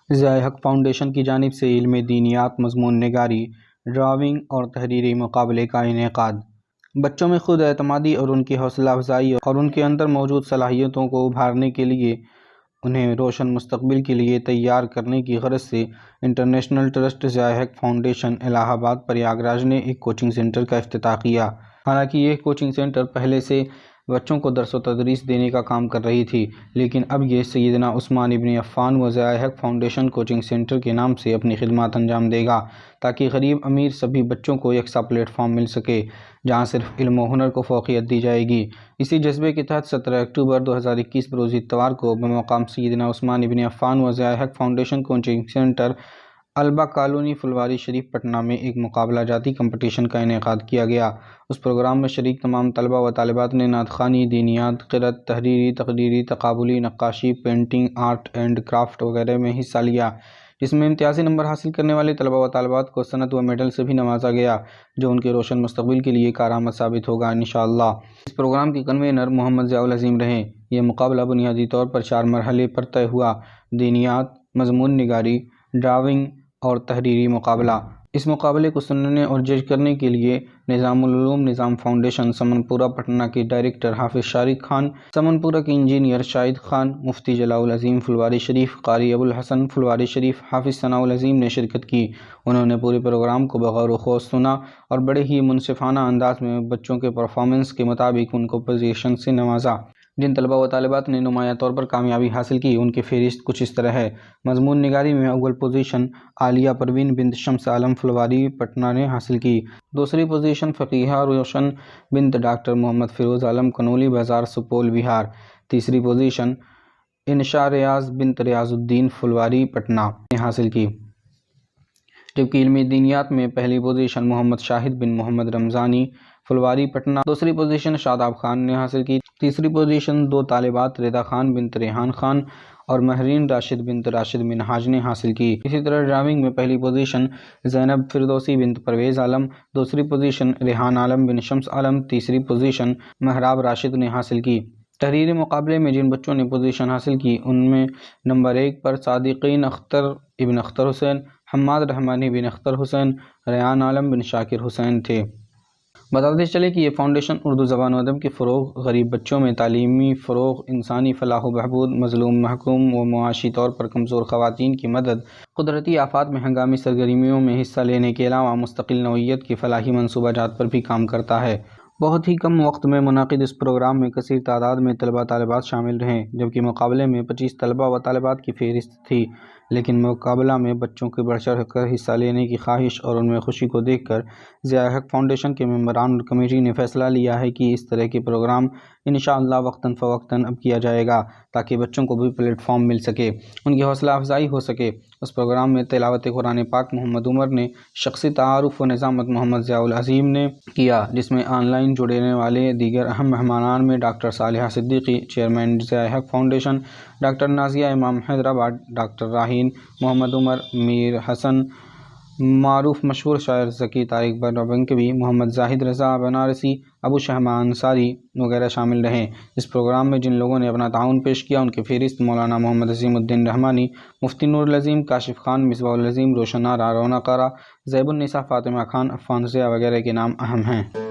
Zia Haq foundation کی جانب سے علم دینیات، مضمون نگاری، ڈرائنگ اور تحریری مقابلے کا انعقاد۔ بچوں میں خود اعتمادی اور ان کی حوصلہ افزائی اور ان کے اندر موجود صلاحیتوں کو ابھارنے کے لیے انہیں روشن مستقبل کے لیے تیار کرنے کی غرض سے international trust Zia Haq foundation الہ آباد پریاگ راج نے ایک کوچنگ سینٹر کا افتتاح کیا۔ حالانکہ یہ کوچنگ سینٹر پہلے سے بچوں کو درس و تدریس دینے کا کام کر رہی تھی، لیکن اب یہ سیدنا عثمان ابن عفان و Zia Haq foundation coaching centre کے نام سے اپنی خدمات انجام دے گا، تاکہ غریب امیر سبھی بچوں کو یکساں پلیٹ فارم مل سکے جہاں صرف علم و ہنر کو فوقیت دی جائے گی۔ اسی جذبے کے تحت 17 اکتوبر 2021 بروز اتوار کو بمقام سیدنا عثمان ابن عفان و Zia Haq foundation coaching centre Alba colony Phulwari Sharif Patna میں ایک مقابلہ جاتی کمپٹیشن کا انعقاد کیا گیا۔ اس پروگرام میں شریک تمام طلبہ و طالبات نے نعت خوانی، دینیات، قرأت، تحریری، تقریری، تقابلی، نقاشی، پینٹنگ، آرٹ اینڈ کرافٹ وغیرہ میں حصہ لیا، جس میں امتیازی نمبر حاصل کرنے والے طلبہ و طالبات کو سند و میڈل سے بھی نوازا گیا، جو ان کے روشن مستقبل کے لیے کارآمد ثابت ہوگا انشاءاللہ۔ اس پروگرام کے کنوینر محمد ضیاء العظیم رہے۔ یہ مقابلہ بنیادی طور پر 4 مرحلے پر طے ہوا: دینیات، مضمون نگاری، ڈرائنگ اور تحریری مقابلہ۔ اس مقابلے کو سننے اور جج کرنے کے لیے نظام العلوم نظام فاؤنڈیشن سمن پورہ پٹنہ کے ڈائریکٹر حافظ شارق خان، سمن پورہ کے انجینئر شاہد خان، مفتی جلاء العظیم فلواری شریف، قاری ابو الحسن فلواری شریف، حافظ ثناء العظیم نے شرکت کی۔ انہوں نے پورے پروگرام کو بغور و خوض سنا اور بڑے ہی منصفانہ انداز میں بچوں کے پرفارمنس کے مطابق ان کو پوزیشن سے نوازا۔ جن طلبہ و طالبات نے نمایاں طور پر کامیابی حاصل کی، ان کی فہرست کچھ اس طرح ہے: مضمون نگاری میں اول پوزیشن عالیہ پروین بنت شمس عالم فلواری پٹنہ نے حاصل کی۔ دوسری پوزیشن فقیہہ روشن بنت ڈاکٹر محمد فیروز عالم کنولی بازار سپول بہار۔ تیسری پوزیشن انشا ریاض بنت ریاض الدین فلواری پٹنہ نے حاصل کی، جبکہ علم دینیات میں پہلی پوزیشن محمد شاہد بن محمد رمضانی فلواری پٹنہ، دوسری پوزیشن شاداب خان نے حاصل کی۔ تیسری پوزیشن 2 طالبات رضا خان بنت ریحان خان اور مہرین راشد بنت راشد منہاج نے حاصل کی۔ اسی طرح ڈرائنگ میں پہلی پوزیشن زینب فردوسی بنت پرویز عالم، دوسری پوزیشن ریحان عالم بن شمس عالم، تیسری پوزیشن مہراب راشد نے حاصل کی۔ تحریری مقابلے میں جن بچوں نے پوزیشن حاصل کی، ان میں نمبر 1 پر صادقین اختر ابن اختر حسین، حماد رحمانی بن اختر حسین، ریان عالم بن شاکر حسین تھے۔ بتاتے چلے کہ یہ فاؤنڈیشن اردو زبان و ادب کے فروغ، غریب بچوں میں تعلیمی فروغ، انسانی فلاح و بہبود، مظلوم محکوم و معاشی طور پر کمزور خواتین کی مدد، قدرتی آفات میں ہنگامی سرگرمیوں میں حصہ لینے کے علاوہ مستقل نوعیت کے فلاحی منصوبہ جات پر بھی کام کرتا ہے۔ بہت ہی کم وقت میں منعقد اس پروگرام میں کثیر تعداد میں طلبہ طالبات شامل رہیں، جبکہ مقابلے میں 25 طلبہ و طالبات کی فہرست تھی، لیکن مقابلہ میں بچوں کے بڑھ چڑھ کر حصہ لینے کی خواہش اور ان میں خوشی کو دیکھ کر ضیاء حق فاؤنڈیشن کے ممبران اور کمیٹی نے فیصلہ لیا ہے کہ اس طرح کے پروگرام انشاءاللہ وقتاً فوقتاً اب کیا جائے گا، تاکہ بچوں کو بھی پلیٹ فارم مل سکے، ان کی حوصلہ افزائی ہو سکے۔ اس پروگرام میں تلاوت قرآن پاک محمد عمر نے، شخصی تعارف و نظامت محمد ضیاء العظیم نے کیا، جس میں آن لائن جڑنے والے دیگر اہم مہمانان میں ڈاکٹر صالحہ Siddiqui chairman Zia Haq foundation, doctor Nazia امام حیدرآباد، ڈاکٹر راہین محمد عمر، میر حسن معروف مشہور شاعر ذکی طارق بنگوی، محمد زاہد رضا بنارسی، ابو شہمہ انصاری وغیرہ شامل رہے۔ اس پروگرام میں جن لوگوں نے اپنا تعاون پیش کیا، ان کی فہرست مولانا محمد عظیم الدین رحمانی، مفتی نور العظیم، کاشف خان، مصباح العظیم، روشن آرا، رونق آرا، زیب النساء، فاطمہ خان، عفان ضیاء وغیرہ کے نام اہم ہیں۔